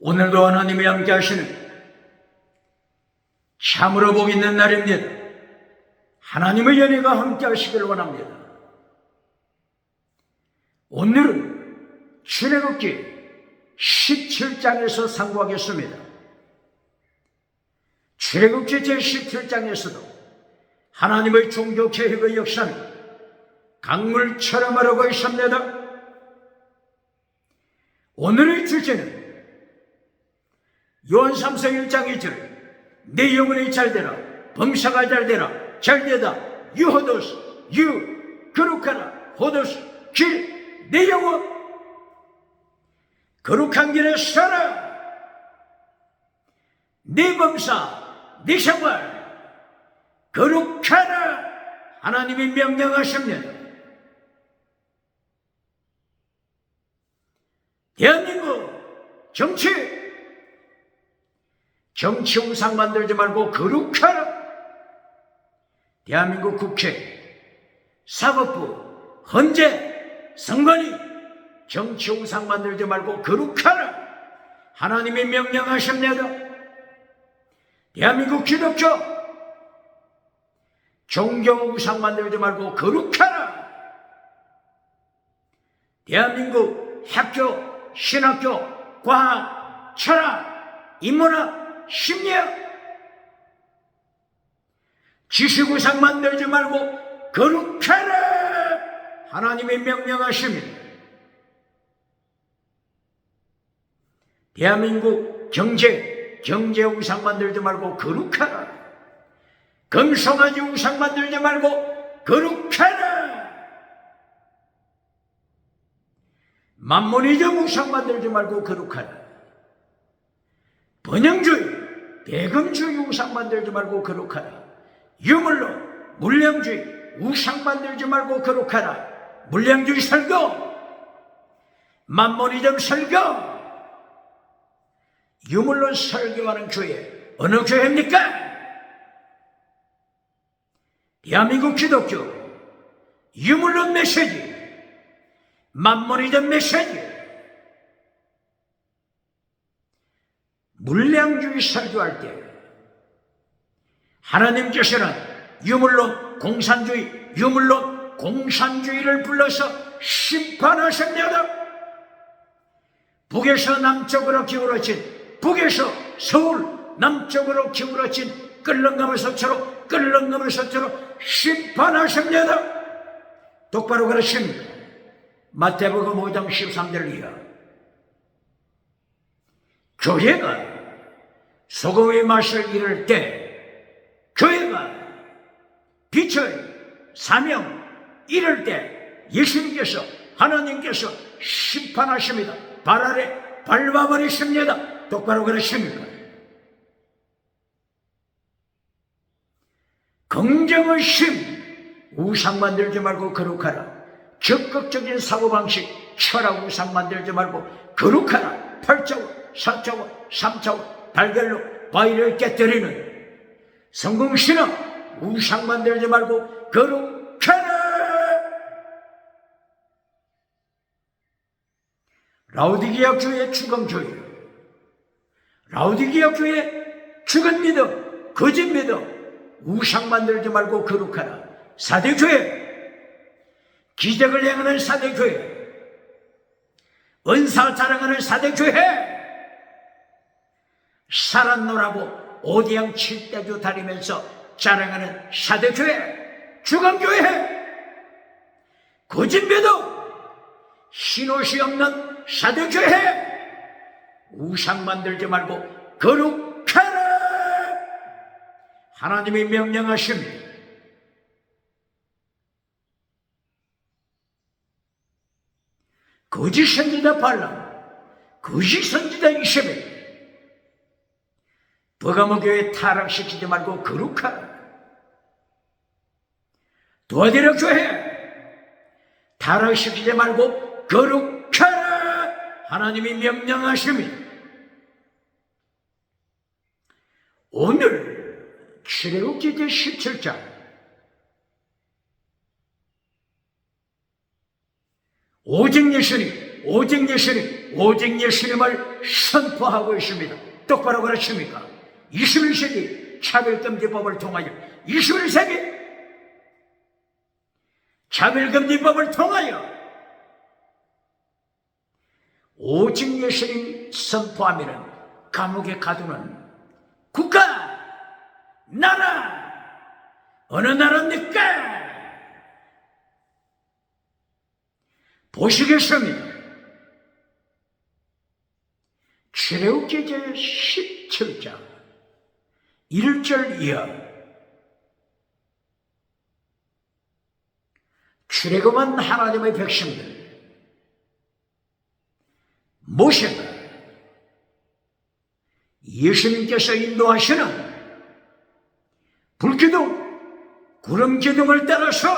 오늘도 하나님이 함께 하시는 참으로 복 있는 날입니다. 하나님의 연혜가 함께 하시길 원합니다. 오늘은 출애굽기 17장에서 상고하겠습니다. 출애굽기 제17장에서도 하나님의 종교 개혁의 역사는 강물처럼 흐르고 있습니다. 오늘의 주제는 요한 3서 1장 2절 내 영혼이 잘되라 범사가 잘되라 잘되다 유호도스 유 거룩하라 호도스 길 내 영혼 거룩한 길에 살아 내 범사 내 생활 거룩하라 하나님이 명령하십니다. 대한민국 정치 우상 만들지 말고 거룩하라. 대한민국 국회, 사법부, 헌재, 선관위 정치 우상 만들지 말고 거룩하라. 하나님이 명령하십니다. 대한민국 기독교 종교 우상 만들지 말고 거룩하라. 대한민국 학교, 신학교, 과학, 철학, 인문학, 심리학 지식우상 만들지 말고 거룩하라. 하나님이 명령하십니다. 대한민국 경제 우상 만들지 말고 거룩하라. 금송아지 우상 만들지 말고 거룩하라. 만모니즘 우상 만들지 말고 거룩하라. 번영주의, 배금주의 우상 만들지 말고 거룩하라. 유물론, 물량주의 우상 만들지 말고 거룩하라. 물량주의 설교, 만모니즘 설교, 유물론 설교하는 교회 어느 교회입니까? 대한민국 기독교 유물론 메시지, 만모니즘 메시지, 물량주의 설교할 때 하나님께서는 유물론 공산주의를 불러서 심판하십니다. 북에서 남쪽으로 기울어진, 북에서 서울 남쪽으로 기울어진 끓는감을 서처로 심판하십니다. 똑바로 그러십니다. 마태복음 5장 13절 이하. 교회가 소금의 맛을 잃을 때, 교회가 빛의 사명 잃을 때 예수님께서, 하나님께서 심판하십니다. 발 아래 밟아버리십니다. 똑바로 그러십니까? 긍정의 심, 우상 만들지 말고 거룩하라. 적극적인 사고방식, 철학 우상 만들지 말고 거룩하라. 8자원, 4자원, 3자원, 달걀로 바위를 깨뜨리는 성공신앙, 우상 만들지 말고 거룩하라. 라오디게아 교회 죽음교회, 라오디게아 교회 죽은 믿음, 거짓 믿음, 우상 만들지 말고 거룩하라. 사대교회, 기적을 행하는 사대교회, 은사 자랑하는 사대교회, 살았노라고 오디양 칠대주 다니면서 자랑하는 사대교회, 죽음교회, 거짓 믿음, 신옷이 없는 사대교회, 우상 만들지 말고 거룩하라. 하나님이 명령하십니다. 거짓 선지자 발람, 거짓 선지자 이세벨, 버가모 교회 타락시키지 말고 거룩하라. 도아디라 교회 타락시키지 말고 거룩하라. 하나님이 명령하십니다. 오늘 출애굽기 제17장 오직 예수님, 오직 예수님, 오직 예수님을 선포하고 있습니다. 똑바로 그렇습니까? 21세기 차별금지법을 통하여 21세기 차별금지법을 통하여 오직 예수님 선포하면 감옥에 가두는 국가, 나라, 어느 나라입니까? 보시겠습니다. 출애굽기제 17장 1절 이하. 출애굽한 하나님의 백성들, 모세가 예수님께서 인도하시는 불기둥, 구름기둥을 따라서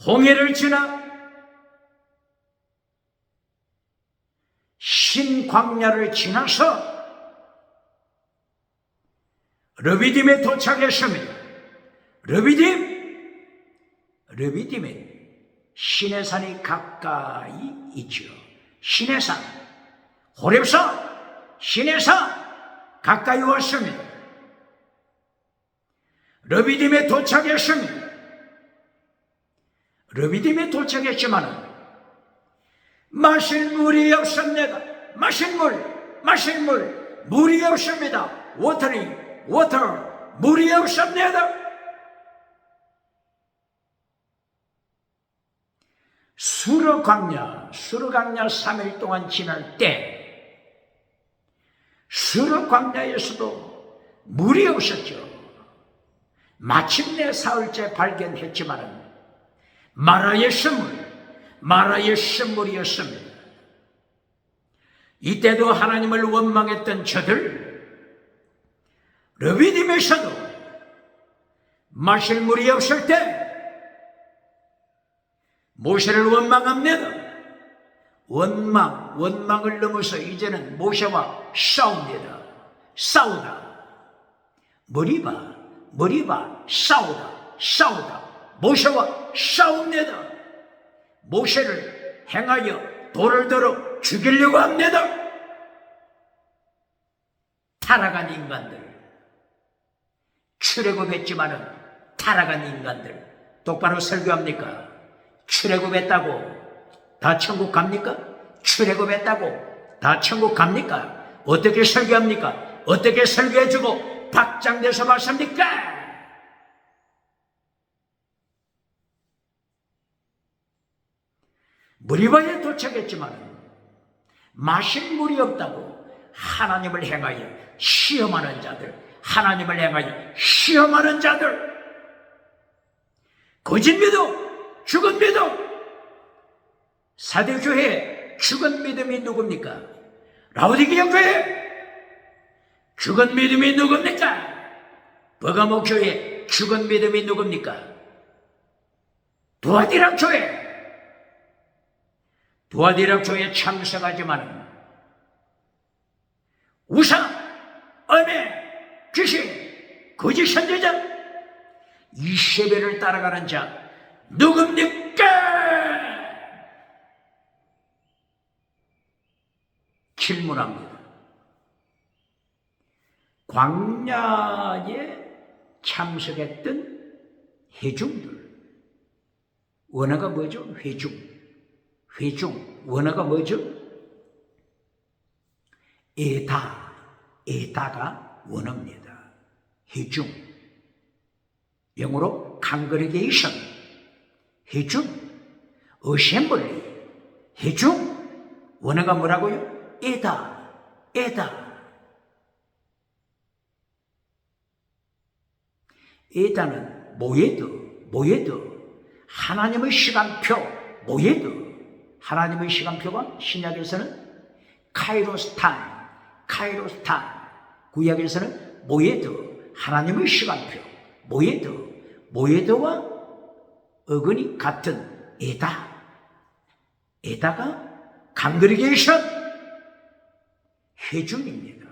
홍해를 지나 신광야를 지나서 르비딤에 도착했습니다. 르비딤에 신의 산이 가까이 있죠. 신의 산, 호렙산, 신의 산 가까이 왔습니다. 르비딤에 도착했습니다. 르비딤에 도착했지만 마실 물이 없습니다. 마실 물, 물이 없습니다. 워터, 물이 없습니다. 수르광야 3일 동안 지날 때 수르광야에서도 물이 없었죠. 마침내 사흘째 발견했지만 마라의 선물이었습니다. 이때도 하나님을 원망했던 저들, 르비딤에서도 마실 물이 없을 때 모세를 원망합니다. 원망을 넘어서 이제는 모세와 싸우다. 머리봐, 싸우다. 모세와 싸웁니다. 모세를 행하여 돌을 들어 죽이려고 합니다. 타락한 인간들, 출애굽했지만은 타락한 인간들, 똑바로 설교합니까? 출애굽했다고 다 천국 갑니까? 출애굽했다고 다 천국 갑니까? 어떻게 설교합니까? 어떻게 설교해주고 박장대소 받습니까? 무리바에 도착했지만 마실 물이 없다고 하나님을 행하여 시험하는 자들, 거짓 믿음, 죽은 믿음, 사대교회 죽은 믿음이 누굽니까? 라오디게아 교회 죽은 믿음이 누굽니까? 버가모 교회 죽은 믿음이 누굽니까? 두아디락 교회 참석하지만 우상, 은혜, 귀신, 거짓 선지자, 이세벨을 따라가는 자 누굽니까? 질문합니다. 광야에 참석했던 회중들, 원어가 뭐죠? 회중, 원어가 뭐죠? 에다가 원어입니다. 회중, 영어로 congregation, 회중, 어셈블리, 회중, 원어가 뭐라고요? 에다. 에다는 모예드, 하나님의 시간표, 하나님의 시간표가 신약에서는 카이로스 타임, 구약에서는 모예드, 하나님의 시간표, 모예드와 어근이 같은 에다가 congregation, 회중입니다.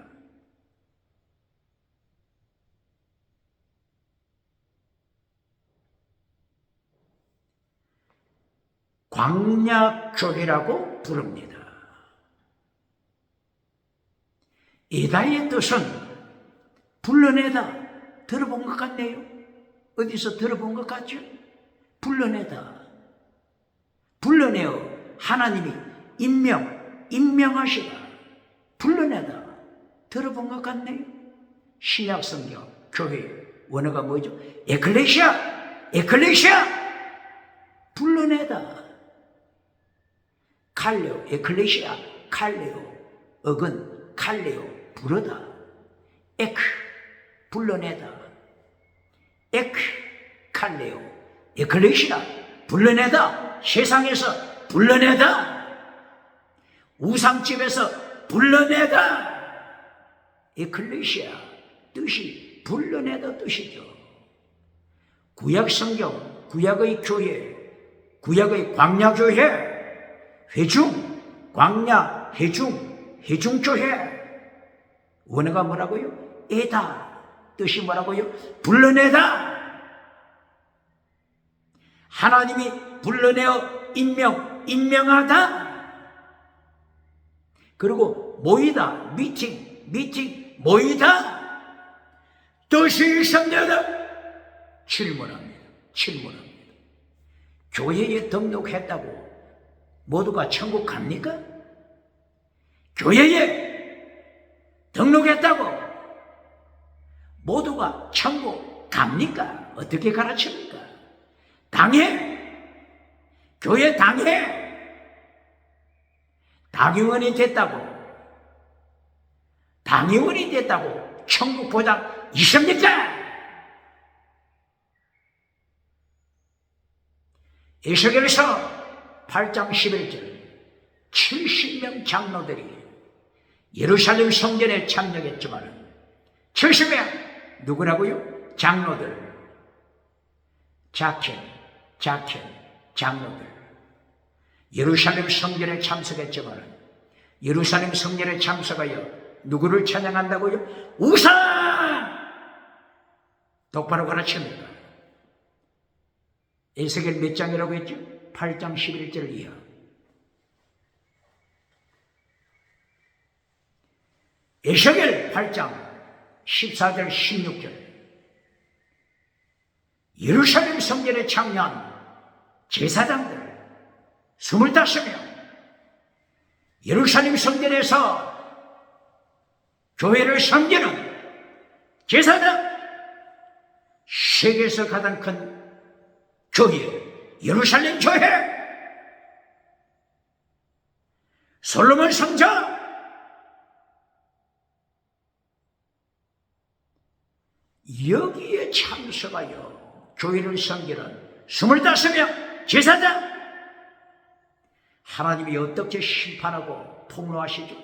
광야교회라고 부릅니다. 에다의 뜻은 불러내다. 들어본 것 같네요. 어디서 들어본 것 같죠? 불러내다. 불러내어 하나님이 임명하시다. 불러내다. 들어본 것 같네요. 신약성경 교회 원어가 뭐죠? 에클레시아. 불러내다. 칼레오, 에클레시아, 칼레오, 어근, 칼레오, 부르다. 불러내다. 칼레오, 에클레시아, 불러내다. 세상에서 불러내다. 우상집에서 불러내다. 에클레시아, 뜻이 불러내다 뜻이죠. 구약성경, 구약의 교회, 구약의 광야교회, 광야, 회중교회. 원어가 뭐라고요? 에다. 뜻이 뭐라고요? 불러내다. 하나님이 불러내어 임명하다. 그리고 모이다. 미팅, 모이다. 뜻이 있습니다. 질문합니다. 교회에 등록했다고 모두가 천국 갑니까? 교회에 등록했다고 모두가 천국 갑니까? 어떻게 가르칩니까? 교회 당회원이 됐다고 천국 보장 있습니까? 에스겔서 8장 11절 70명 장로들이 예루살렘 성전에 참여했지만 70명 누구라고요? 장로들, 장로들 예루살렘 성전에 참석했지만 예루살렘 성전에 참석하여 누구를 찬양한다고요? 우상! 똑바로 가르칩니다. 에스겔 몇 장이라고 했죠? 8장 11절 이하. 에스겔 8장 14절 16절. 예루살렘 성전에 참여한 제사장들 25명, 예루살렘 성전에서 교회를 섬기는 제사장, 세계에서 가장 큰 교회, 예루살렘 교회, 솔로몬 성전, 여기에 참석하여 교회를 섬기는 25명 제사장, 하나님이 어떻게 심판하고 폭로하시죠?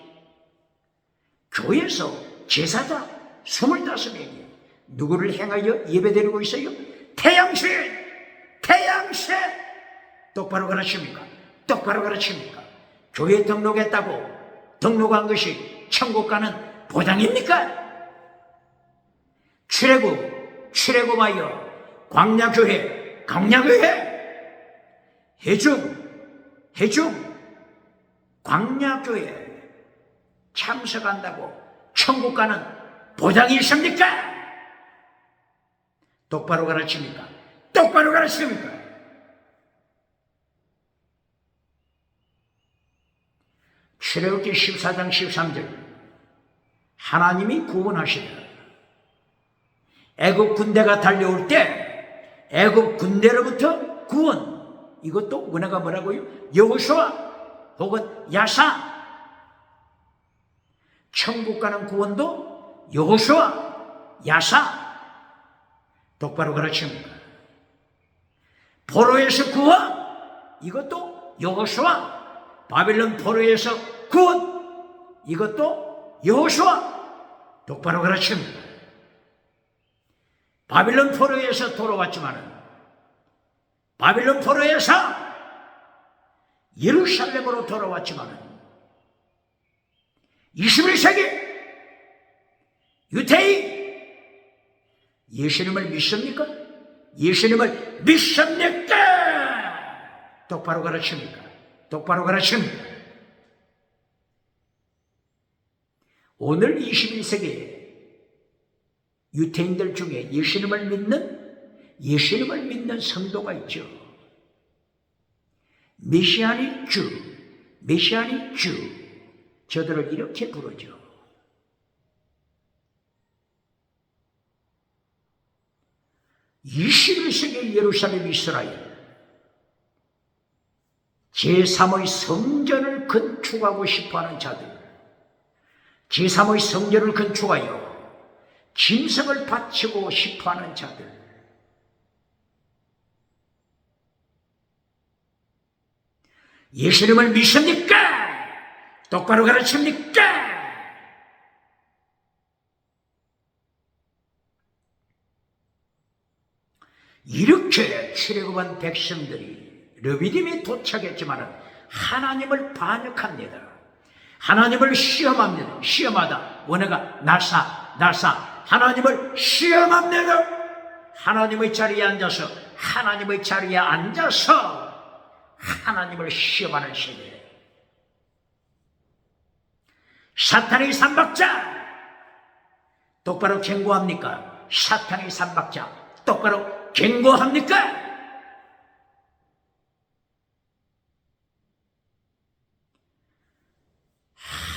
교회에서 제사장 25명이 누구를 향하여 예배드리고 있어요? 태양신! 똑바로 가르칩니까? 교회에 등록했다고 등록한 것이 천국 가는 보장입니까? 출애굽하여 광야교회, 회중, 광야교회 참석한다고 천국 가는 보장이 있습니까? 똑바로 가르칩니까? 출애굽기 14장 13절 하나님이 구원하시다. 애굽 군대가 달려올 때 애굽 군대로부터 구원, 이것도 은혜가 뭐라고요? 여호수아 혹은 야사. 천국 가는 구원도 여호수아, 야사. 똑바로 가르칩니다. 포로에서 구원, 이것도 여호수아. 바빌론 포로에서 구원, 이것도 여호수아. 똑바로 가르칩니다. 바빌론 포로에서 돌아왔지만 바빌론 포로에서 예루살렘으로 돌아왔지만 21세기 유태인 예수님을 믿습니까? 똑바로 가르칩니까? 똑바로 가르칩니까? 오늘 21세기에 유태인들 중에 예수님을 믿는 성도가 있죠. 메시아닉 주, 저들을 이렇게 부르죠. (21세기) 예루살렘 이스라엘 제3의 성전을 건축하고 싶어하는 자들, 제3의 성전을 건축하여 짐승을 바치고 싶어하는 자들, 예수님을 믿습니까? 똑바로 가르칩니까? 이렇게 출애굽한 백성들이 르비딤에 도착했지만 하나님을 반역합니다. 하나님을 시험합니다. 시험하다. 원어가 나사. 하나님을 시험합니다. 하나님의 자리에 앉아서 하나님을 시험하는 시대. 사탄의 삼박자 똑바로 경고합니까? 사탄의 삼박자 똑바로 경고합니까?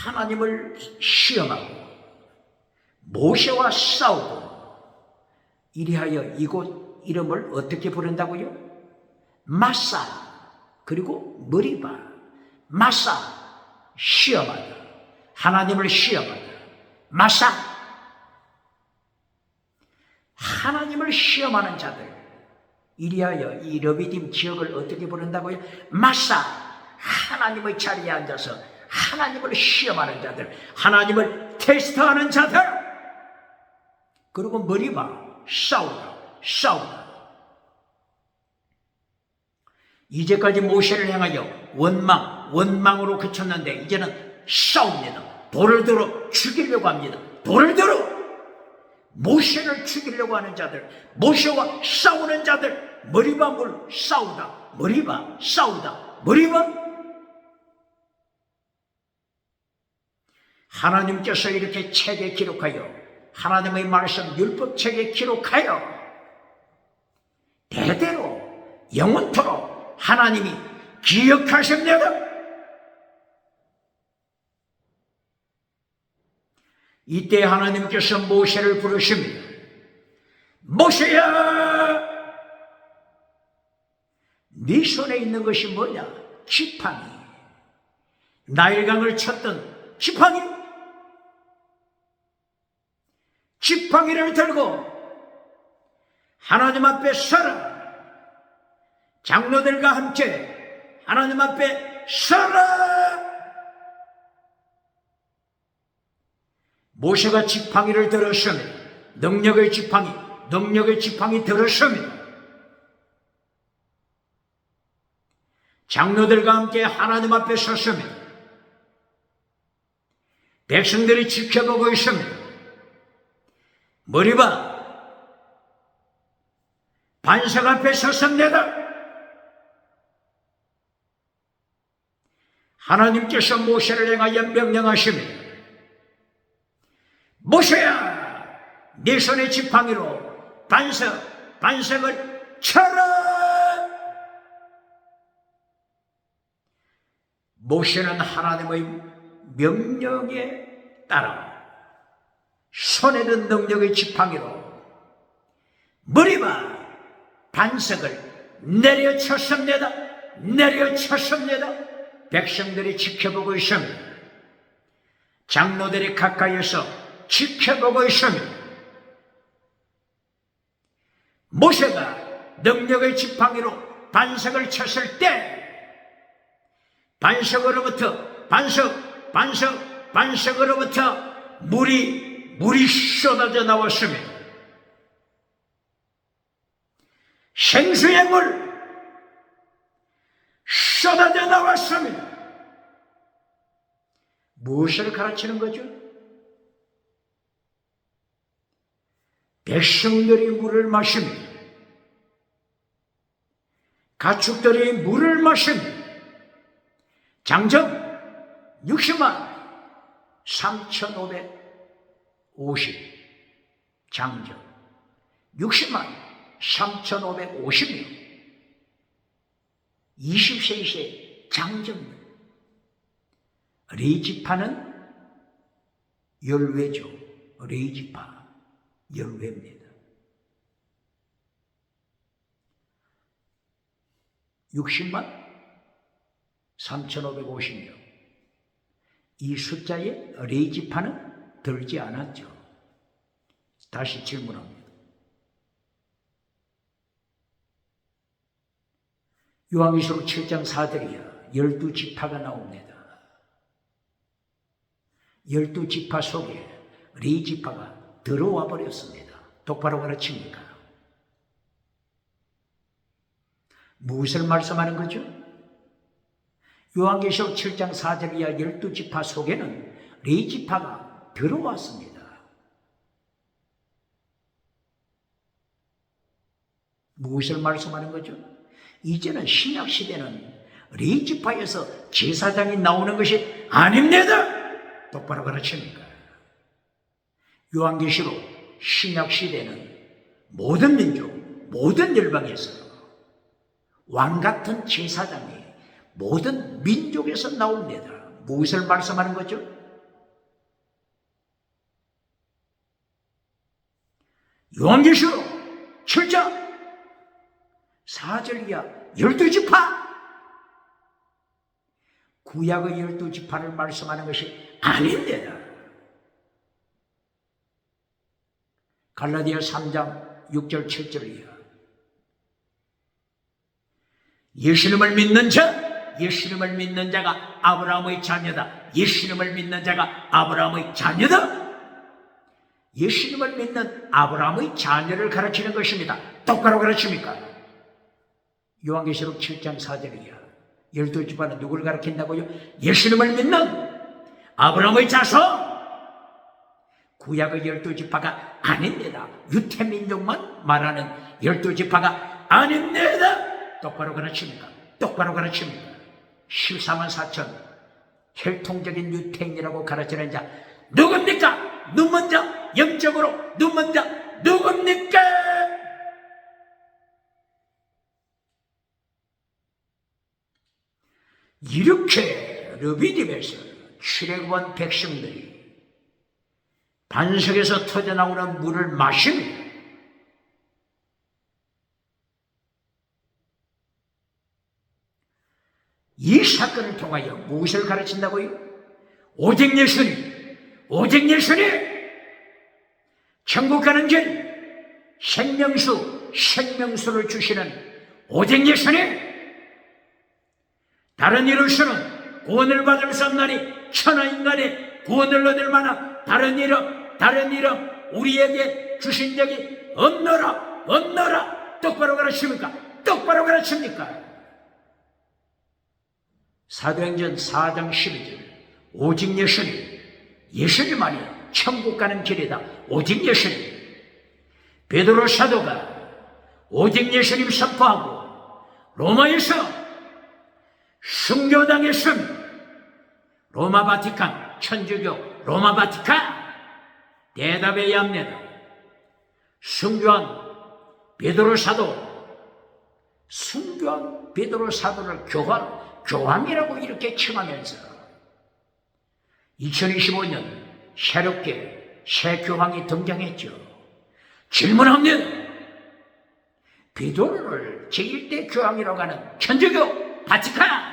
하나님을 시험하고 모세와 싸우고 이리하여 이곳 이름을 어떻게 부른다고요? 마사, 그리고 머리바. 마사, 시험하다. 하나님을 시험하다. 마사, 하나님을 시험하는 자들. 이리하여 이 르비딤 지역을 어떻게 부른다고요? 마사, 하나님의 자리에 앉아서 하나님을 시험하는 자들, 하나님을 테스트하는 자들. 그리고 머리바, 싸우다. 이제까지 모세를 향하여 원망으로 그쳤는데 이제는 싸웁니다. 돌을 들어 죽이려고 합니다. 돌을 들어 모세를 죽이려고 하는 자들, 모세와 싸우는 자들, 머리바물 싸우다. 머리바. 하나님께서 이렇게 책에 기록하여, 하나님의 말씀 율법책에 기록하여 대대로 영원토록 하나님이 기억하십니다. 이때 하나님께서 모세를 부르십니다. 모세야, 네 손에 있는 것이 뭐냐? 지팡이. 나일강을 쳤던 지팡이를 들고 하나님 앞에 서라. 장로들과 함께 하나님 앞에 서라. 모세가 지팡이를 들었습니다. 능력의 지팡이 들었습니다. 장로들과 함께 하나님 앞에 섰습니다. 백성들이 지켜보고 있습니다. 머리봐, 반석 앞에 섰습니다. 하나님께서 모세를 향하여 명령하십니다. 모세야, 네 손의 지팡이로 반석을 쳐라. 모세는 하나님의 명령에 따라 손에 든 능력의 지팡이로 머리와 반석을 내려쳤습니다. 백성들이 지켜보고 있습니다. 장로들이 가까이에서 지켜보고 있습니다. 모세가 능력의 지팡이로 반석을 쳤을 때 반석으로부터 물이 쏟아져 나왔습니다. 생수의 물 쏟아져 나왔습니다. 무엇을 가르치는 거죠? 백성들이 물을 마십니다. 가축들이 물을 마십니다. 장정 60만 3,550 장정 60만 3,550명 20세 이세 장정들 레이지파는 열외죠. 레이지파 열외입니다. 60만 3,550명 이 숫자에 레이지파는 들지 않았죠. 다시 질문합니다. 요한계시록 7장 4절이야 12지파가 나옵니다. 12지파 속에 레이지파가 들어와 버렸습니다. 똑바로 가르칩니까? 무엇을 말씀하는 거죠? 요한계시록 7장 4절 이하 12지파 속에는 레이지파가 들어왔습니다. 무엇을 말씀하는 거죠? 이제는 신약시대는 레이지파에서 제사장이 나오는 것이 아닙니다. 똑바로 가르칩니까? 요한계시록 신약시대는 모든 민족, 모든 열방에서 왕같은 제사장이 모든 민족에서 나옵니다. 무엇을 말씀하는 거죠? 요한계시록 7장 4절 이하 12지파 구약의 12지파를 말씀하는 것이 아닙니다. 갈라디아 3장 6절 7절 이하 예수님을 믿는 자, 예수님을 믿는 자가 아브라함의 자녀다. 예수님을 믿는 자가 아브라함의 자녀다. 예수님을 믿는 아브라함의 자녀를 가르치는 것입니다. 똑바로 가르칩니까? 요한계시록 7장 4절이야. 12지파는 누구를 가르친다고요? 예수님을 믿는 아브라함의 자손. 구약의 12지파가 아닙니다. 유태민족만 말하는 12지파가 아닙니다. 똑바로 가르칩니까? 똑바로 가르칩니까? 14만 4천 혈통적인 유태인이라고 가르치는 자 누굽니까? 누군 자? 영적으로 누군 자? 누굽니까? 이렇게 르비딤에서 출애굽한 백성들이 반석에서 터져나오는 물을 마십니다. 이 사건을 통하여 무엇을 가르친다고요? 오직 예수님, 오직 예수님! 천국 가는 길, 생명수를 주시는 오직 예수님! 다른 이로서는 구원을 받을 수 없나니 천하인간이 구원을 얻을 만한 다른 이름 우리에게 주신 적이 없노라. 똑바로 가르칩니까? 똑바로 가르칩니까? 사도행전 4장 12절 오직 예수님 아니야 천국 가는 길이다. 오직 예수님. 베드로 사도가 오직 예수님 선포하고 로마에서 순교당했습니다. 로마 바티칸 천주교 로마 바티칸 대답해야 합니다. 순교한 베드로 사도를 교황이라고 이렇게 칭하면서 2025년 새롭게 새 교황이 등장했죠. 질문합니다. 베드로를 제1대 교황이라고 하는 천주교 바티칸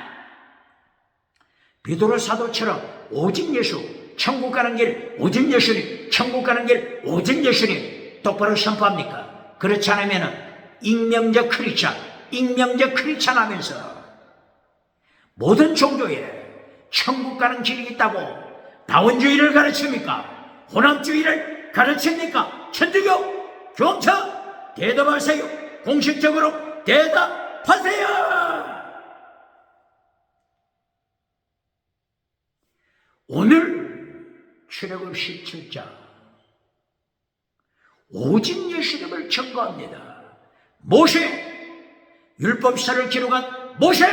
베드로 사도처럼 오직 예수 천국 가는 길 오직 예수님 천국 가는 길 오직 예수님 똑바로 선포합니까? 그렇지 않으면 익명적 크리스찬 하면서 모든 종교에 천국 가는 길이 있다고 다원주의를 가르칩니까? 호남주의를 가르칩니까? 천주교 교황청 대답하세요. 공식적으로 대답하세요. 오늘 출애굽 17장 오직 예수님을 증거합니다. 모세 율법서를 기록한 모세,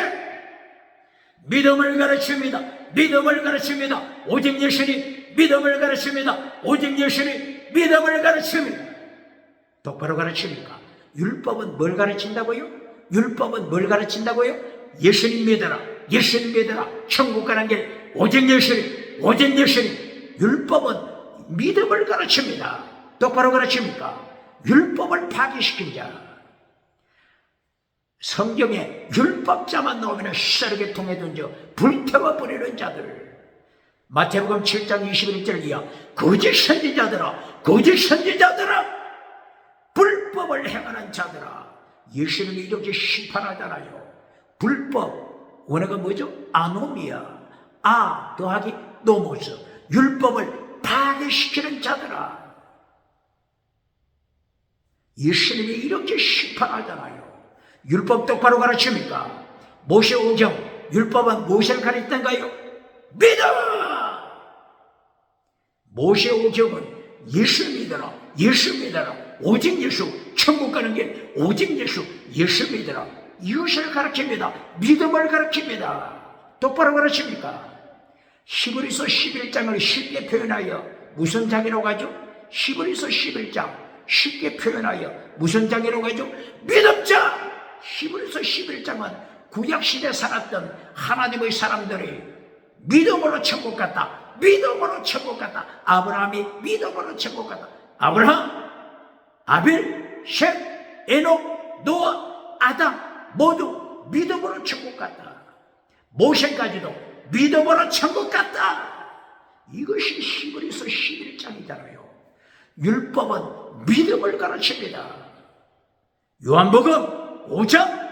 믿음을 가르칩니다. 믿음을 가르칩니다. 오직 예수님 믿음을 가르칩니다. 오직 예수님 믿음을 가르칩니다. 똑바로 가르칩니까? 율법은 뭘 가르친다고요? 율법은 뭘 가르친다고요? 예수님 믿어라, 예수님 믿어라, 천국 가는 길 오직 예수님, 오직 예수님. 율법은 믿음을 가르칩니다. 똑바로 가르칩니까? 율법을 파기시킨 자, 성경에 율법자만 나오면 시사르게 통해 던져 불태워버리는 자들. 마태복음 7장 21절 이하 거짓 선지자들아, 거짓 선지자들아, 불법을 행하는 자들아, 예수님이 이렇게 심판하잖아요. 불법, 원어가 뭐죠? 아노미아, 아 더하기 노모스, 율법을 파괴시키는 자들아, 예수님이 이렇게 심판하잖아요. 율법 똑바로 가르칩니까? 모세 오경, 율법은 무엇을 가르쳤던가요? 믿어! 모세 오경은 예수 믿어라, 예수 믿어라, 오직 예수, 천국 가는 길 오직 예수, 예수 믿어라. 이것을 가르칩니다. 믿음을 가르칩니다. 똑바로 가르칩니까? 히브리서 11장을 쉽게 표현하여 무슨 장이라고 하죠? 히브리서 11장 쉽게 표현하여 무슨 장이라고 하죠? 믿음자! 히브리서 11장은 구약시대에 살았던 하나님의 사람들이 믿음으로 천국 갔다, 믿음으로 천국 갔다. 아브라함이 믿음으로 천국 갔다. 아브라함, 아벨, 셋, 에녹, 노아, 아담 모두 믿음으로 천국 갔다. 모세까지도 믿음으로 천국 갔다. 이것이 히브리서 11장이잖아요. 율법은 믿음을 가르칩니다. 요한복음 5장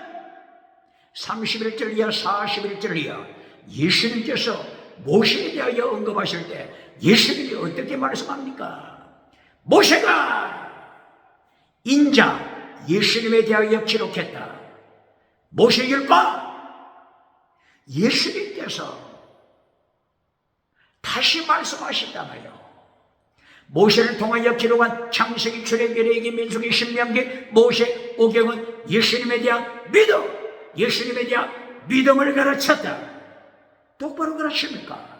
31절 이하 41절 이하 예수님께서 모세에 대하여 언급하실 때 예수님이 어떻게 말씀합니까? 모세가 인자 예수님에 대하여 기록했다. 모세율법, 예수님께서 다시 말씀하시잖아요. 모세를 통하여 기록한 창세기, 출애굽기, 레위기, 민수기, 신명기, 모세, 오경은 예수님에 대한 믿음, 예수님에 대한 믿음을 가르쳤다. 똑바로 가르칩니까?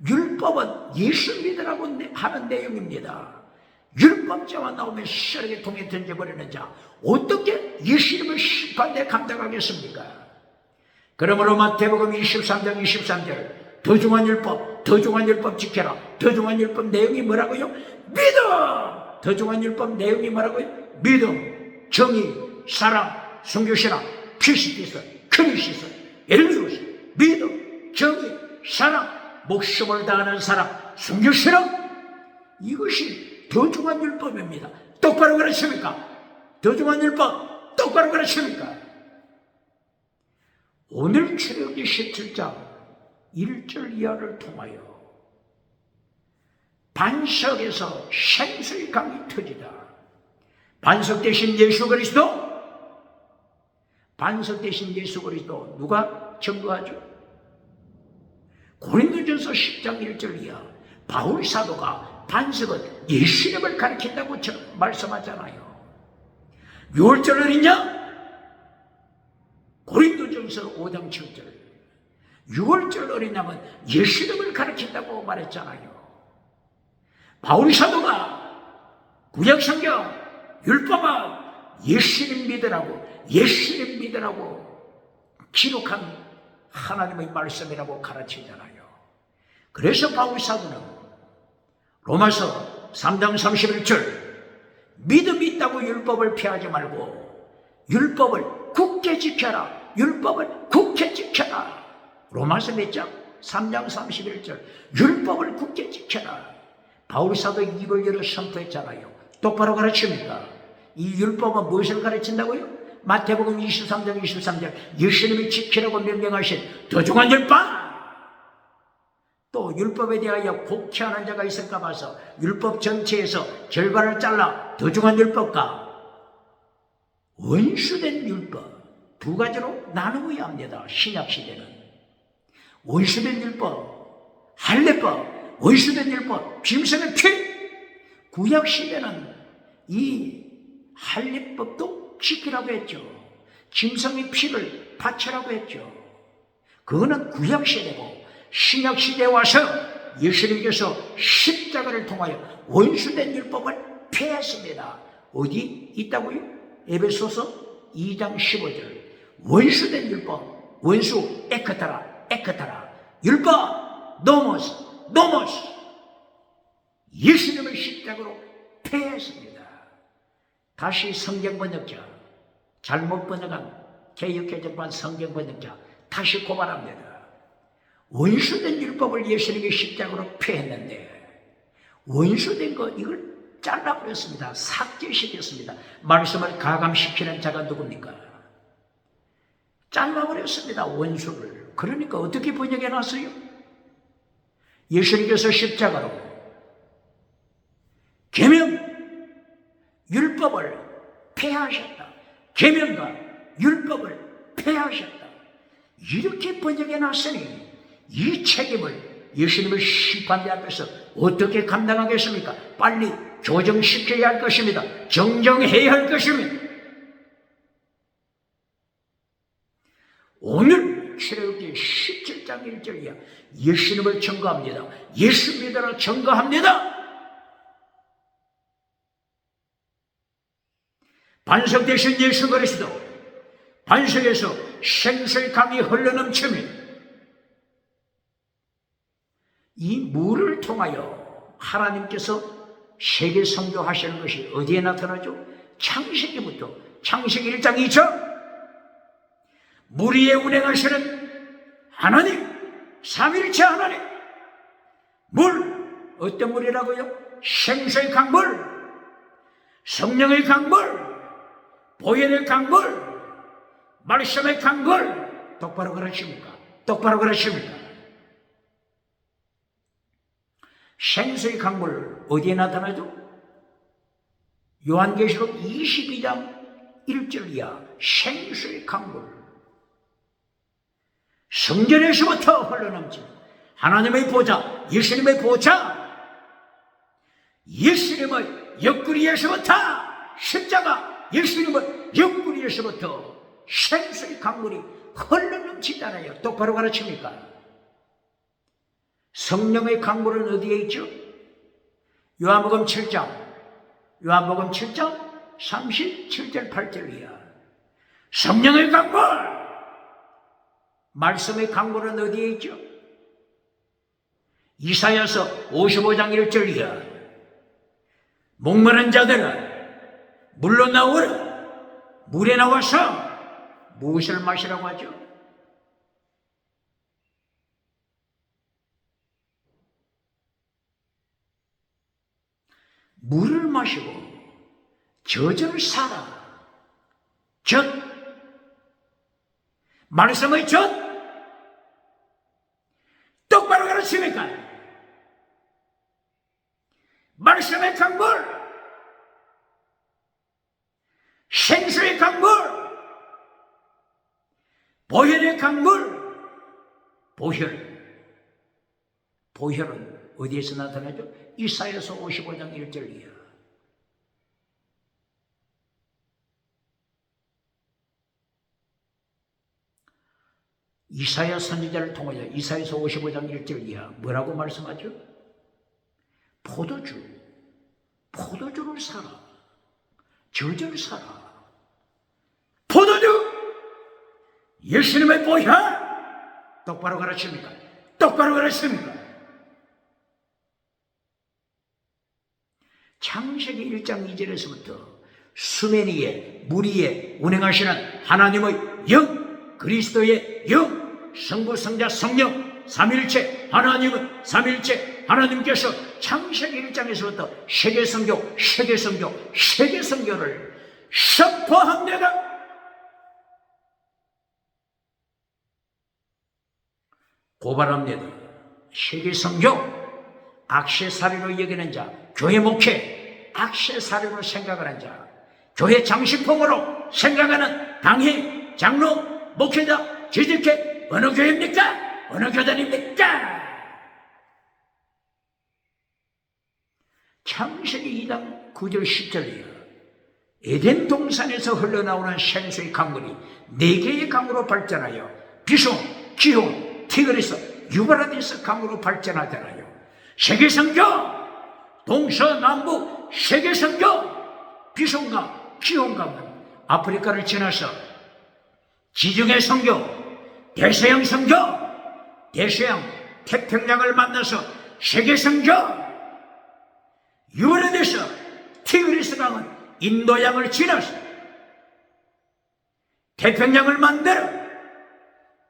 율법은 예수 믿으라고 하는 내용입니다. 율법자와 나오면 시절에게 통해 던져버리는 자, 어떻게 예수님을 심판대 감당하겠습니까? 그러므로 마태복음 23장 23절 더 중한 율법, 더 중한 율법 지켜라. 더 중한 율법 내용이 뭐라고요? 믿음! 더 중한 율법 내용이 뭐라고요? 믿음, 정의, 사랑, 순교신앙, 피시티서, 크리시서, 엘리우스, 믿음, 정의, 사랑, 목숨을 다하는 사랑, 순교신앙, 이것이 더 중한 율법입니다. 똑바로 가르칩니까? 더 중한 율법 똑바로 가르칩니까? 오늘 출애굽기 17장 1절 이하를 통하여 반석에서 생수의 강이 터지다. 반석 대신 예수 그리스도, 반석 대신 예수 그리스도 누가 증거하죠? 고린도전서 10장 1절 이하 바울 사도가 반석은 예수님을 가리킨다고 말씀하잖아요. 6월절 어린냐? 고린도전서 5장 7절 6월절 어린 양은 예수님을 가르친다고 말했잖아요. 바울 사도가 구약성경 율법은 예수님 믿으라고, 예수님 믿으라고 기록한 하나님의 말씀이라고 가르치잖아요. 그래서 바울 사도는 로마서 3장 31절 믿음이 있다고 율법을 피하지 말고 율법을 굳게 지켜라, 율법을 굳게 지켜라. 로마서 몇 장? 3장 31절 율법을 굳게 지켜라. 바울 사도 입을 열어 선포했잖아요. 똑바로 가르칩니까? 이 율법은 무엇을 가르친다고요? 마태복음 23장 23절 예수님이 지키라고 명령하신 더 중한 율법. 또 율법에 대하여 곡해하는 자가 있을까 봐서 율법 전체에서 절반을 잘라 더 중한 율법과 원수된 율법 두 가지로 나누어야 합니다. 신약시대는 원수된 율법, 할례법, 원수된 율법, 짐승의 피. 구약시대는 이 할례법도 지키라고 했죠. 짐승의 피를 바치라고 했죠. 그거는 구약시대고 신약시대에 와서 예수님께서 십자가를 통하여 원수된 율법을 폐했습니다. 어디 있다고요? 에베소서 2장 15절. 원수된 율법, 원수 에크타라 율법 노모스 예수님을 십자가로 폐했습니다. 다시 성경 번역자, 잘못 번역한 개역개정판 성경 번역자 다시 고발합니다. 원수된 율법을 예수님이 십자가로 폐했는데 원수된 거 이걸 잘라버렸습니다. 삭제시켰습니다. 말씀을 가감시키는 자가 누굽니까? 잘라버렸습니다. 원수를. 그러니까 어떻게 번역해놨어요? 예수님께서 십자가로 계명 율법을 폐하셨다. 계명과 율법을 폐하셨다. 이렇게 번역해놨으니 이 책임을 예수님의 심판대 앞에서 어떻게 감당하겠습니까? 빨리 교정시켜야 할 것입니다. 정정해야 할 것입니다. 오늘 출애굽기 17장 1절이야. 예수님을 증거합니다. 예수 믿으라 증거합니다. 반석 대신 예수 그리스도, 반석에서 생수의 강이 흘러넘치며 이 물을 통하여 하나님께서 세계 선교하시는 것이 어디에 나타나죠? 창세기부터 창세기 1장 2절 물 위에 운행하시는 하나님, 삼위일체 하나님. 물, 어떤 물이라고요? 생수의 강물, 성령의 강물, 보혈의 강물, 말씀의 강물. 똑바로 그러십니까? 똑바로 그러십니까? 생수의 강물 어디에 나타나죠? 요한계시록 22장 1절이야. 생수의 강물. 성전에서부터 흘러넘치는 하나님의 보좌, 예수님의 보좌, 예수님의 옆구리에서부터 십자가, 예수님의 옆구리에서부터 생수의 강물이 흘러넘치잖아요. 똑바로 가르칩니까? 성령의 강물은 어디에 있죠? 요한복음 7장 37절 8절이야. 성령의 강물, 말씀의 강물은 어디에 있죠? 이사야서 55장 1절이야. 목마른 자들아 물로 나오라. 물에 나와서 무엇을 마시라고 하죠? 물을 마시고 젖을 사라. 젖, 말씀의 젖. 똑바로 가르칩니까? 말씀의 강물, 생수의 강물, 보혈의 강물. 보혈은 어디에서 나타나죠? 이사야서 55장 1절이야. 이사야 선지자를 통하여 이사야서 55장 1절이야. 뭐라고 말씀하죠? 포도주를 사라. 젖을 사라. 포도주, 예수님의 보혈. 똑바로 가르칩니까? 똑바로 가르칩니까? 창세기 1장 2절에서부터 수면 위에 물 위에 운행하시는 하나님의 영, 그리스도의 영, 성부, 성자, 성령, 삼일체 하나님은 삼일체 하나님께서 창세기 1장에서부터 세계선교를 선포합니다. 고발합니다. 세계선교 액세서리로 여기는 자, 교회 목회 액세서리로 생각하는 자, 교회 장식품으로 생각하는 당회, 장로, 목회자, 재직회 어느 교회입니까? 어느 교단입니까? 창세기 2장 9절 10절이에요. 에덴 동산에서 흘러나오는 생수의 강물이 4개의 강으로 발전하여 비숑, 기숑, 티그리스, 유브라디스 강으로 발전하잖아요. 세계성경, 동서남북 세계성경, 비숑강, 기숑강은 아프리카를 지나서 지중해 성경, 대서양 성경, 대서양 태평양을 만나서 세계성경, 유브라디스, 티그리스 강은 인도양을 지나서 태평양을 만들어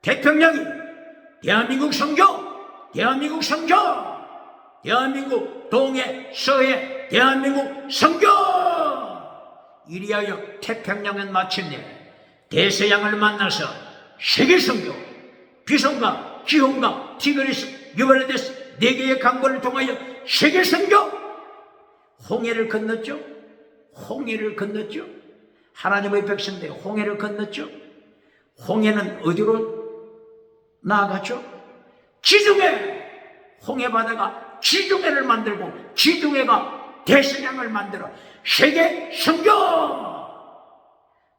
태평양이 대한민국 성경, 대한민국 성경, 대한민국 동해, 서해, 대한민국 성경. 이리하여 태평양은 마침내 대서양을 만나서 세계성경, 비숑강, 기숑강, 티그리스, 유브라디스 4개의 강물을 통하여 세계성경. 홍해를 건넜죠. 홍해를 건넜죠. 하나님의 백성들 홍해를 건넜죠. 홍해는 어디로 나아갔죠? 지중해. 홍해바다가 지중해를 만들고 지중해가 대서양을 만들어 세계 성경.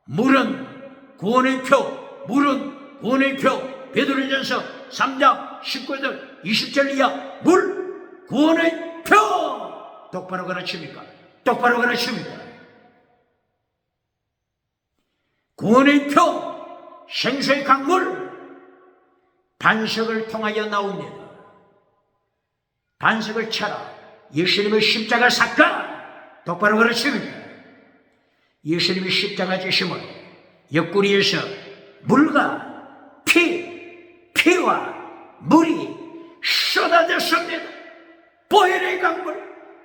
물은 구원의 표, 물은 구원의 표. 베드로전서 3장 19절 20절 이하 물 구원의 표. 똑바로 가르칩니까? 똑바로 가르칩니다. 구원의 표, 생수의 강물, 반석을 통하여 나옵니다. 반석을 쳐라. 예수님의 십자가 사건. 똑바로 가르칩니다. 예수님의 십자가 지심을 옆구리에서 물과 피와 물이 쏟아졌습니다. 보혈의 강물,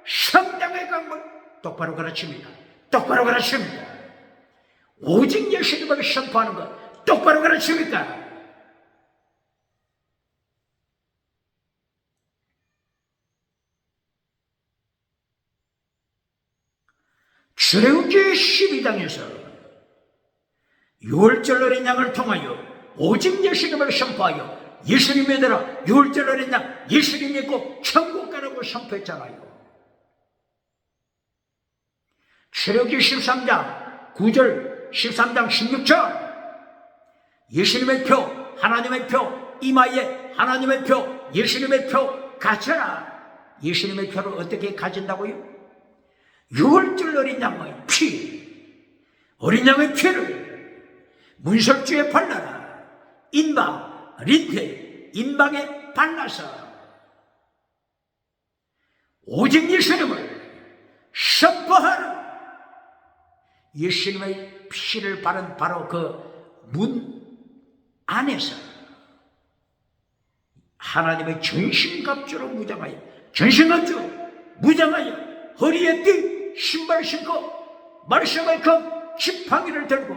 성령의 강물. 똑바로 가르칩니다. 똑바로 가르칩니다. 오직 예수님을 선포하는 것 똑바로 가르칩니까? 출애굽기 12장에서 6월절 어린 양을 통하여 오직 예수님을 선포하여 예수님 믿으라, 6월절 어린 양 예수님 믿고 천국 가라고 선포했잖아요. 출애굽기 13장 9절 13장 16절 예수님의 표, 하나님의 표, 이마에 하나님의 표, 예수님의 표 가져라. 예수님의 표를 어떻게 가진다고요? 6월절 어린 양의 피, 어린 양의 피를 문설주에 발라라. 인방, 린테, 인방에 발라서 오직 예수님을 선포하라. 예수님의 피를 바른 바로 그 문 안에서 하나님의 전신갑주로 무장하여, 전신갑주 무장하여 허리에 띠 신발 신고 말씀의 컵 지팡이를 들고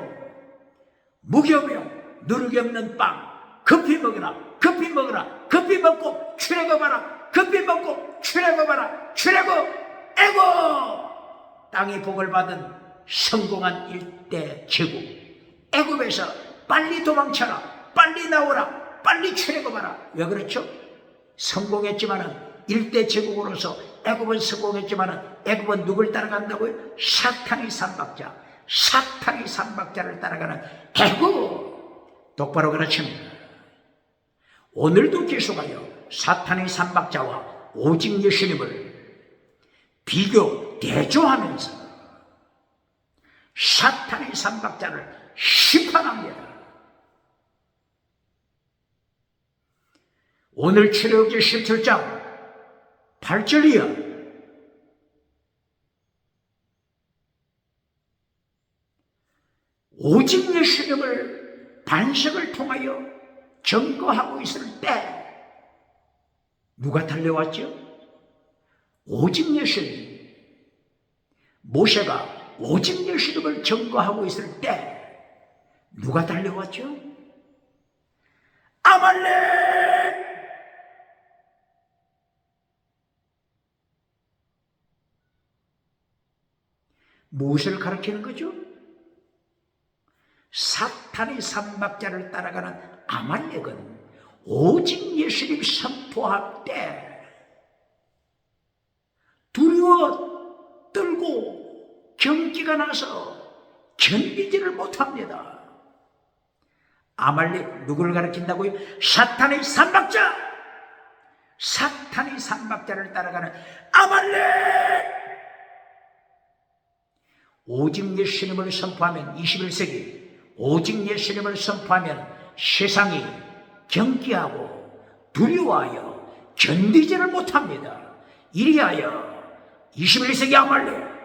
무교며 누르기 없는 빵 급히 먹으라, 급히 먹으라, 급히 먹고 출애굽하라, 급히 먹고 출애굽하라. 출애굽 애굽. 땅의 복을 받은 성공한 일대 제국 애굽에서 빨리 도망쳐라, 빨리 나오라, 빨리 출애굽하라. 왜 그렇죠? 성공했지만은 일대 제국으로서 애굽은 성공했지만은 애굽은 누굴 따라간다고요? 사탄의 삼박자, 사탄의 삼박자를 따라가는 애굽. 똑바로 가르칩니다. 오늘도 계속하여 사탄의 삼박자와 오직 예수님을 비교 대조하면서 사탄의 삼박자를 심판합니다. 오늘 출애굽기 17장 8절이야. 오직 예수님을 반석을 통하여 증거하고 있을 때 누가 달려왔죠? 오직 예수님. 모세가 오직 예수님을 증거하고 있을 때 누가 달려왔죠? 아말렉. 무엇을 가르치는 거죠? 사탄의 삼박자를 따라가는 아말렉은 오직 예수님 선포할 때 두려워 떨고 경기가 나서 견디지를 못합니다. 아말렉 누구를 가리킨다고요? 사탄의 삼박자! 사탄의 삼박자를 따라가는 아말렉! 오직 예수님을 선포하면 21세기 오직 예수님을 선포하면 세상이 경계하고 두려워하여 견디지를 못합니다. 이리하여 21세기 아말렉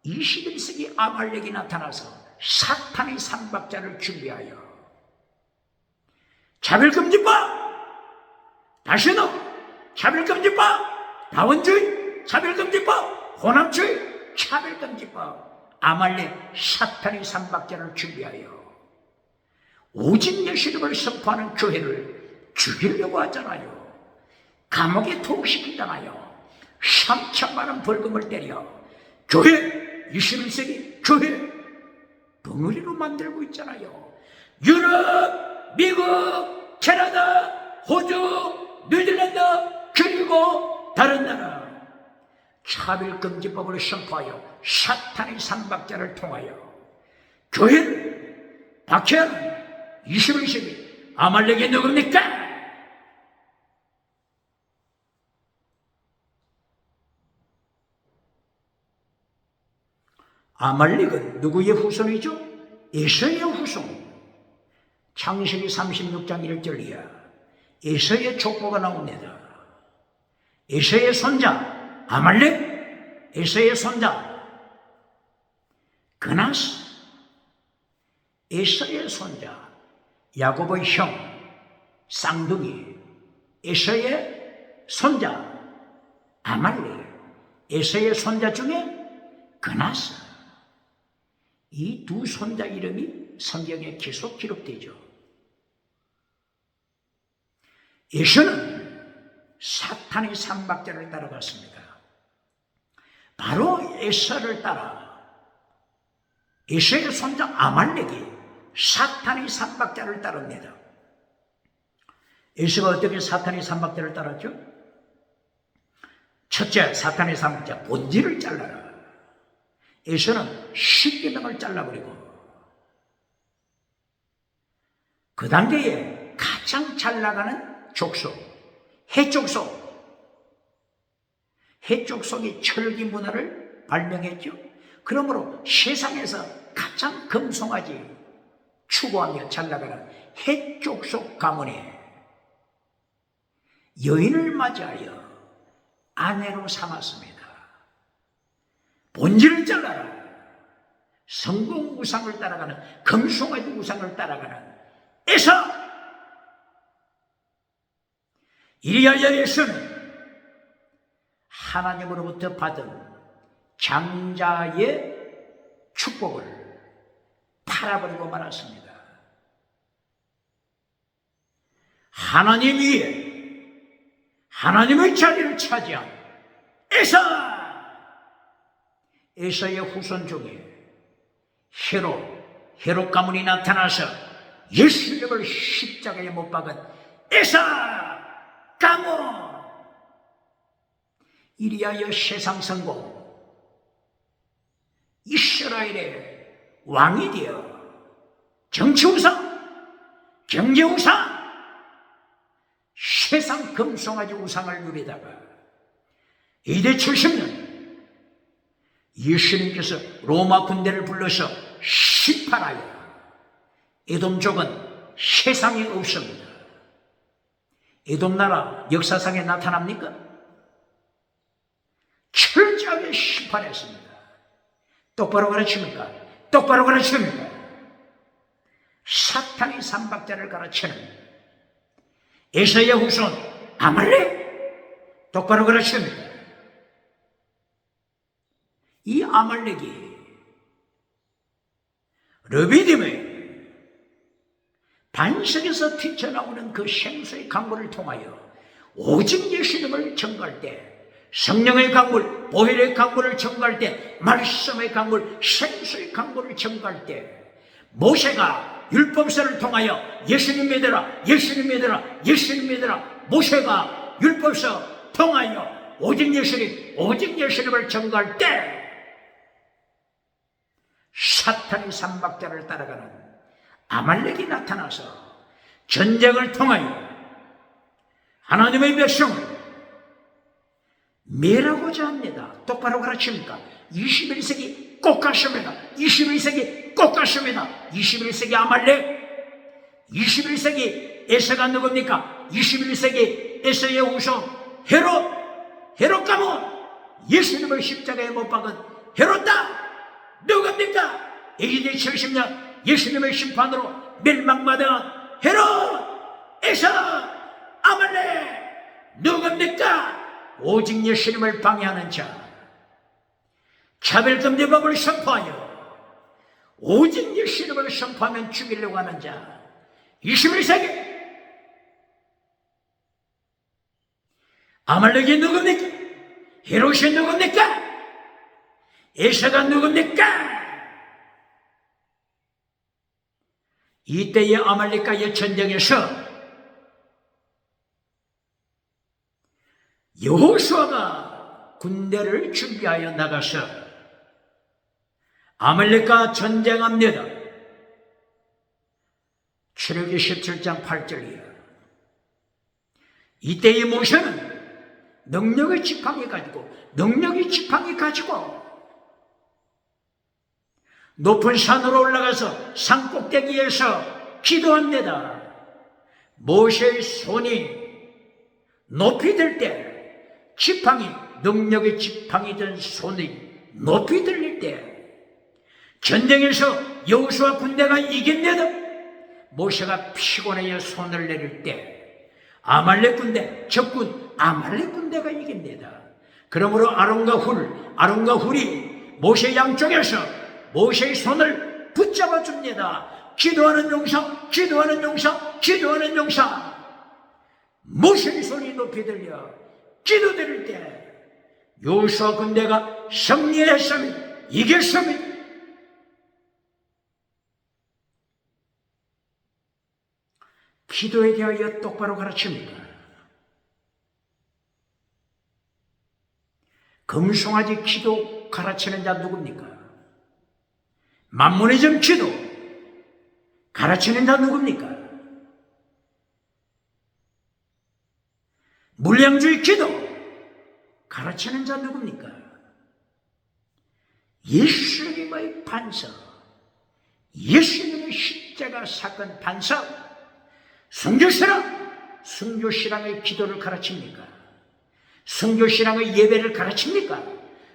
21세기 아말렉이 나타나서 사탄의 삼박자를 준비하여 차별금지법, 다시노 차별금지법, 다원주의 차별금지법, 호남주의 차별금지법, 아말렉 사탄의 삼박자를 준비하여 오직 예수님을 선포하는 교회를 죽이려고 하잖아요. 감옥에 투옥시키잖아요. 3천만 원 벌금을 때려 교회 21세기 교회 덩어리로 만들고 있잖아요. 유럽, 미국, 캐나다, 호주, 뉴질랜드 그리고 다른 나라 차별금지법을 선포하여 사탄의 삼박자를 통하여 교회를 박해하는 21세기 아말렉이 누굽니까? 아말렉은 누구의 후손이죠? 에서의 후손. 창세기 36장 1절 이하 에서의 족보가 나옵니다. 에서의 손자 아말렉, 에서의 손자 그나스, 에서의 손자 야곱의 형 쌍둥이 에서의 손자 아말렉, 에서의 손자 중에 그나스. 이 두 손자 이름이 성경에 계속 기록되죠. 에서는 사탄의 삼박자를 따라갔습니다. 바로 에서를 따라 에서의 손자 아말렉이 사탄의 삼박자를 따릅니다. 에서가 어떻게 사탄의 삼박자를 따랐죠? 첫째, 사탄의 삼박자 본질을 잘라라. 에서는 십계명을 잘라버리고 그 단계에 가장 잘 나가는 족속, 해족속이 철기 문화를 발명했죠. 그러므로 세상에서 가장 금송아지 추구하며 잘 나가는 해족속 가문에 여인을 맞이하여 아내로 삼았습니다. 본질을 잘라라. 성공 우상을 따라가는 금송아지 우상을 따라가는 에서. 이리하여 에서는 하나님으로부터 받은 장자의 축복을 팔아버리고 말았습니다. 하나님 위에 하나님의 자리를 차지한 에서의 후손 중에 헤롯 가문이 나타나서 예수님을 십자가에 못 박은 에서 가문. 이리하여 세상 성공 이스라엘의 왕이 되어 정치 우상, 경제 우상, 세상 금송아지 우상을 누리다가 이대 70년 예수님께서 로마 군대를 불러서 심판하여 에돔족은 세상에 없습니다. 에돔 나라 역사상에 나타납니까? 철저하게 심판했습니다. 똑바로 가르칩니까? 똑바로 가르칩니까? 사탄의 삼박자를 가르치는 에서의 후손 아말렉 똑바로 가르칩니다. 이 아말렉이 르비딤의 반석에서 튀쳐나오는 그 생수의 강물을 통하여 오직 예수님을 전가할 때, 성령의 강물, 보혈의 강물을 전가할 때, 말씀의 강물, 생수의 강물을 전가할 때, 모세가 율법서를 통하여 예수님 믿으라, 예수님 믿으라, 예수님 믿으라, 모세가 율법서 통하여 오직 예수님을 전가할 때 사탄의 삼박자를 따라가는 아말렉이 나타나서 전쟁을 통하여 하나님의 백성을 멸하고자 합니다. 똑바로 가르칩니까? 21세기 꼭 가십니다. 21세기 꼭 가십니다. 21세기 아말렉, 21세기 에서가 누굽니까? 21세기 에서의 후손 헤롯 가문, 예수님을 십자가에 못 박은 헤롯다 누굽니까? AD 70년 예수님의 심판으로 멸망받은 헤롯, 에서, 아말렉 누굽니까? 오직 예수님을 방해하는 자, 차별금지법을 선포하여 오직 예수님을 선포하면 죽이려고 하는 자, 21세기 아말렉이 누굽니까? 헤롯이 누굽니까? 에서가 누굽니까? 이때의 아말렉과의 전쟁에서 여호수아가 군대를 준비하여 나가서 아말렉과 전쟁합니다. 출애굽기 17장 8절이에요. 이때의 모세는 능력의 지팡이 가지고 높은 산으로 올라가서 산 꼭대기에서 기도합니다. 모세의 손이 높이 들 때, 지팡이, 능력의 지팡이 든 손이 높이 들릴 때, 전쟁에서 여호수아 군대가 이깁니다. 모세가 피곤하여 손을 내릴 때 아말렉 군대, 적군 아말렉 군대가 이깁니다. 그러므로 아론과 훌이 모세 양쪽에서 모세의 손을 붙잡아 줍니다. 기도하는 용사. 모세의 손이 높이 들려 기도드릴 때 여호수아 군대가 승리했습니다. 이겼습니다. 기도에 대하여 똑바로 가르칩니다. 금송아지 기도 가르치는 자 누굽니까? 만문의점 기도 가르치는 자 누굽니까? 물량주의 기도 가르치는 자 누굽니까? 예수님의 반석, 예수님의 십자가 사건 반석, 순교신앙의 기도를 가르칩니까? 순교신앙의 예배를 가르칩니까?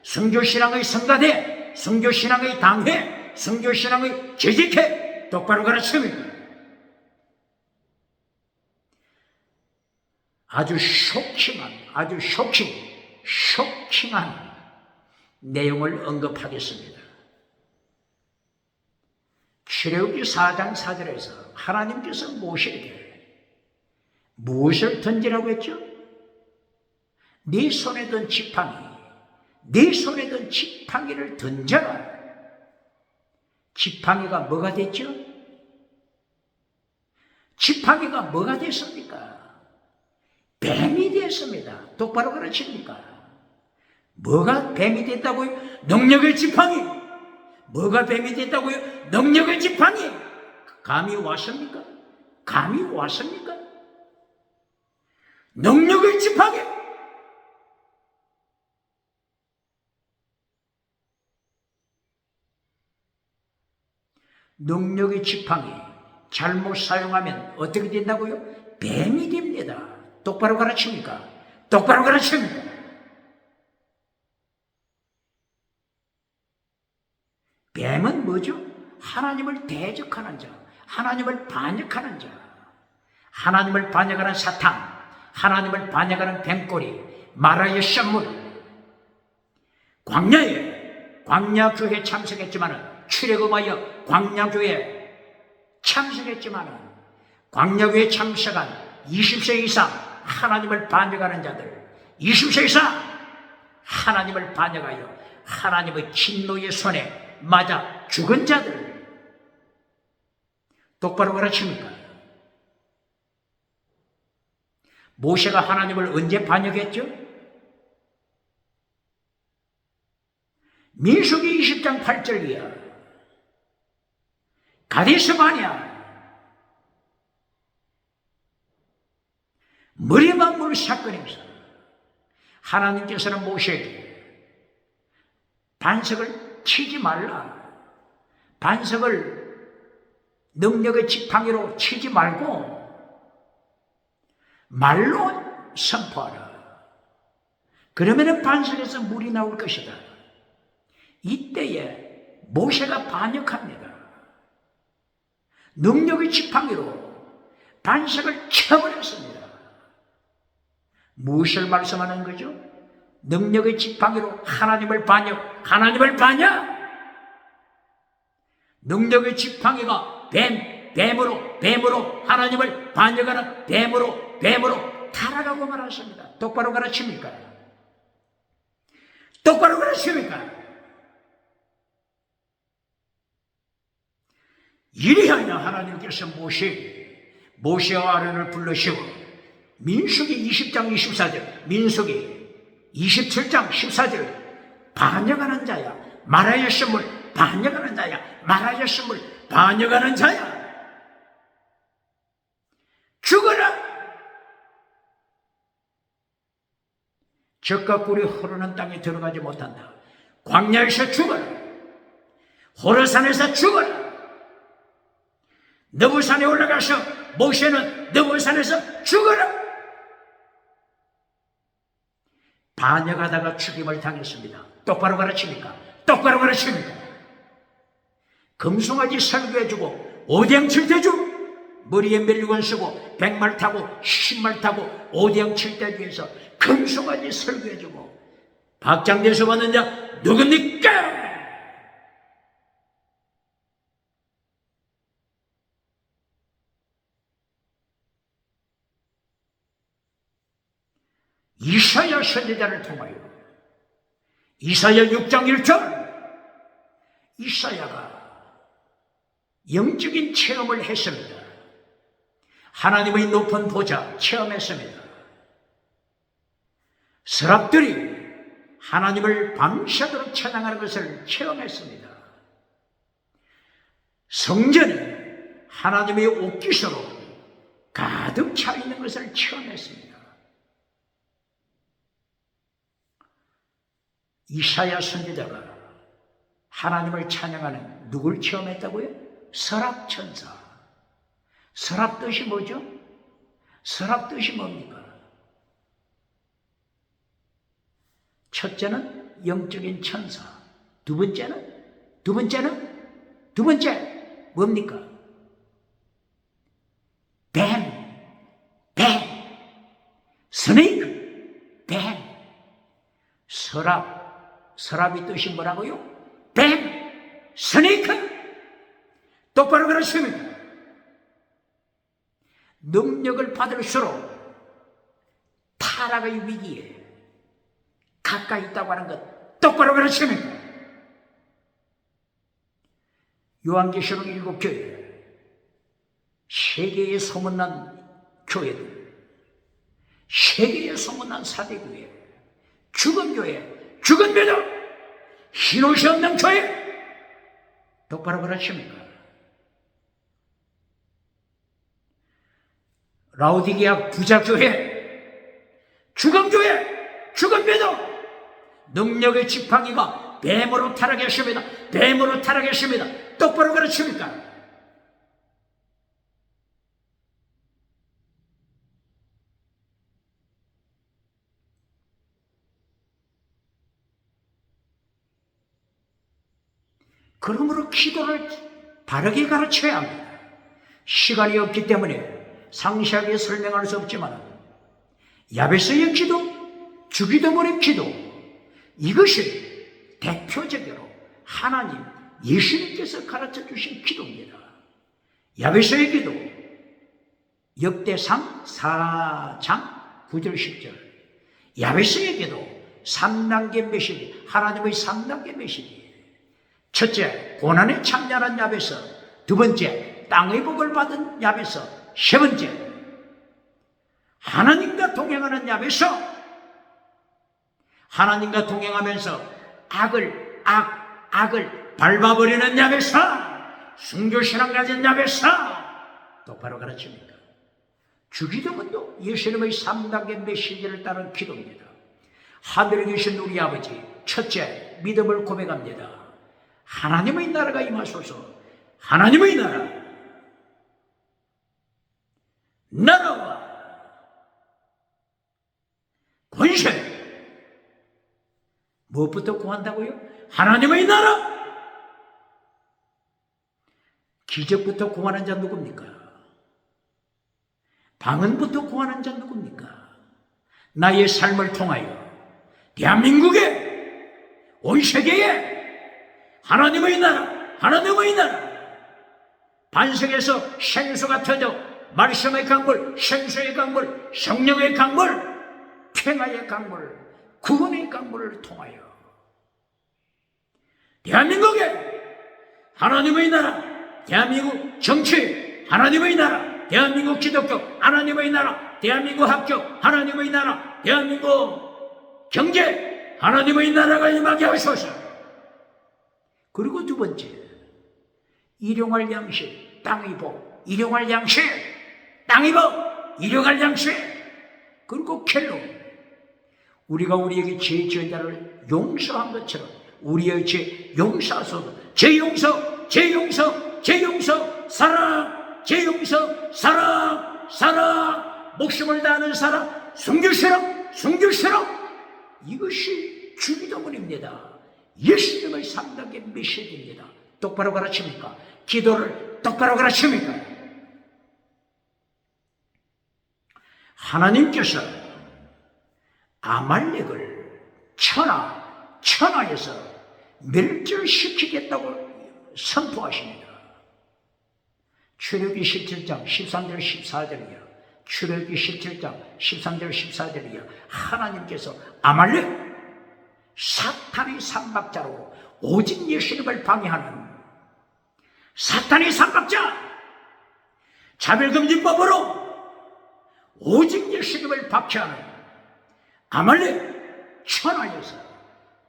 순교신앙의 성가대, 순교신앙의 당회, 순교신앙의 재직회 똑바로 가르칩니까? 아주 쇼킹한 내용을 언급하겠습니다. 출애굽기 4장 4절에서 하나님께서 모세에게 무엇을 던지라고 했죠? 네 손에 든 지팡이를 던져라. 지팡이가 뭐가 됐죠? 지팡이가 뭐가 됐습니까? 뱀이 됐습니다. 똑바로 가르칩니까? 뭐가 뱀이 됐다고요? 능력의 지팡이. 뭐가 뱀이 됐다고요? 능력의 지팡이. 감이 왔습니까? 능력의 지팡이. 능력의 지팡이 잘못 사용하면 어떻게 된다고요? 뱀이 됩니다. 똑바로 가르칩니까? 뱀은 뭐죠? 하나님을 대적하는 자, 하나님을 반역하는 자, 하나님을 반역하는 사탄, 하나님을 반역하는 뱀꼬리, 마라의 쌈물. 광야교회에 참석했지만은, 출애굽하여 광야교회에 참석했지만은, 광야교회에 참석한 20세 이상 하나님을 반역하는 자들, 20세 이상 하나님을 반역하여 하나님의 진노의 손에 맞아 죽은 자들 똑바로 가르칩니까? 모세가 하나님을 언제 반역했죠? 민수기 20장 8절이야. 가데스 바네아 머리만 사건에서 하나님께서는 모세에게 반석을 치지 말라, 반석을 능력의 지팡이로 치지 말고 말로 선포하라. 그러면 반석에서 물이 나올 것이다. 이때에 모세가 반역합니다. 능력의 지팡이로 반석을 쳐버렸습니다. 무엇을 말씀하는 거죠? 능력의 지팡이로 하나님을 반역, 하나님을 반역! 능력의 지팡이가 뱀으로 하나님을 반역하는 뱀으로 타락하고 말았습니다. 똑바로 가르칩니까? 똑바로 가르칩니까? 이리하여 하나님께서 모세와 아론을 불러시고 민수기 20장 24절, 민수기 27장 14절, 반역하는 자야, 말하였음을 반역하는 자야, 말하였음을 반역하는 자야, 죽어라! 젖과 꿀이 흐르는 땅에 들어가지 못한다. 광야에서 죽어라. 호르산에서 죽어라. 느보산에 올라가서 모세는 느보산에서 죽어라. 반역하다가 죽임을 당했습니다. 똑바로 가르칩니까? 똑바로 가르칩니까? 금송아지 설교해주고 오대양 칠대주 머리에 멜리건 쓰고 100말 타고 10말 타고 오대양 칠대주에서 금송아지 설교해주고 박장대소 받는 자 누굽니까? 이사야 선지자를 통하여 이사야 6장 1절 이사야가 영적인 체험을 했습니다. 하나님의 높은 보좌 체험했습니다. 서랍들이 하나님을 밤새도록 찬양하는 것을 체험했습니다. 성전에 하나님의 옥기서로 가득 차 있는 것을 체험했습니다. 이사야 선지자가 하나님을 찬양하는 누굴 체험했다고요? 서랍천사. 서랍 뜻이 뭐죠? 서랍 뜻이 뭡니까? 첫째는 영적인 천사. 두 번째는 뭡니까? 스네이크, 서랍이 뜻이 뭐라고요? 스네이크. 똑바로 그러십니까? 능력을 받을수록 타락의 위기에 가까이 있다고 하는 것 똑바로 그러십니까? 요한계시록 7교회, 세계에 소문난 교회들, 세계에 소문난 사대교회, 죽은 교회, 죽은 믿음, 흰옷이 없는 교회 똑바로 그러십니까? 라오디게아 부자교회, 죽은 교회, 죽은 믿음, 능력의 지팡이가 뱀으로 타락했습니다. 뱀으로 타락했습니다. 똑바로 그러십니까? 그러므로 기도를 바르게 가르쳐야 합니다. 시간이 없기 때문에 상세하게 설명할 수 없지만 야베스의 기도, 주기도문의 기도, 이것이 대표적으로 하나님, 예수님께서 가르쳐 주신 기도입니다. 야베스의 기도, 역대상 4장 9절 10절. 야베스의 기도 3단계 메시지, 하나님의 3단계 메시지. 첫째, 고난에 참여한 야베스. 두 번째, 땅의 복을 받은 야베스. 세 번째, 하나님과 동행하는 야베스. 하나님과 동행하면서 악을 밟아버리는 야베스. 순교신앙 가진 야베사 똑바로 가르칩니다. 주기도문도 예수님의 3단계 메시지를 따른 기도입니다. 하늘에 계신 우리 아버지, 첫째 믿음을 고백합니다. 하나님의 나라가 임하소서. 하나님의 나라와 권세 무엇부터 구한다고요? 하나님의 나라. 기적부터 구하는 자 누굽니까? 방언부터 구하는 자 누굽니까? 나의 삶을 통하여 대한민국에 온 세계에 하나님의 나라 반석에서 생수가 터져 말씀의 강물, 생수의 강물, 성령의 강물, 평화의 강물, 구원의 강물을 통하여 대한민국에 하나님의 나라, 대한민국 정치 하나님의 나라, 대한민국 기독교 하나님의 나라, 대한민국 학교 하나님의 나라, 대한민국 경제 하나님의 나라가 임하게 하소서. 그리고 두 번째, 일용할 양식 땅의 복, 일용할 양식 땅의 복, 일용할 양식. 그리고 켈로 우리가 우리에게 죄 지은 자를 용서한 것처럼 우리의 죄 용서하소서. 죄 용서, 사랑, 죄 용서, 사랑, 목숨을 다하는 사랑, 순교시랑. 이것이 주기도문입니다. 예수님의 3단계 메시지입니다. 똑바로 가르칩니까? 기도를 똑바로 가르칩니까? 하나님께서 아말렉을 천하에서 멸절시키겠다고 선포하십니다. 출애굽기 17장 13절 14절이요. 출애굽기 17장 13절 14절이요. 하나님께서 아말렉 사탄의 삼박자로 오직 예수님을 방해하는 사탄의 삼박자 차별금지법으로 오직 예수님을 박해하는 아말렉 천하에서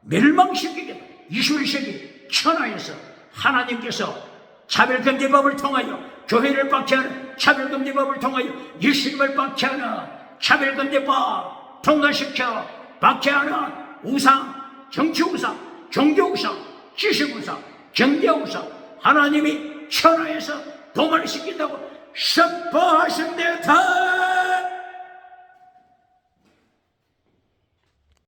멸망시키겠다. 21세기 천하에서 하나님께서 차별금지법을 통하여 교회를 박해하는 차별금지법을 통하여 예수님을 박해하는 차별금지법 통과시켜 박해하는 우상, 정치우상, 종교우상, 지식우상, 경제우상 하나님이 천하에서 도말시킨다고 선포하십니다.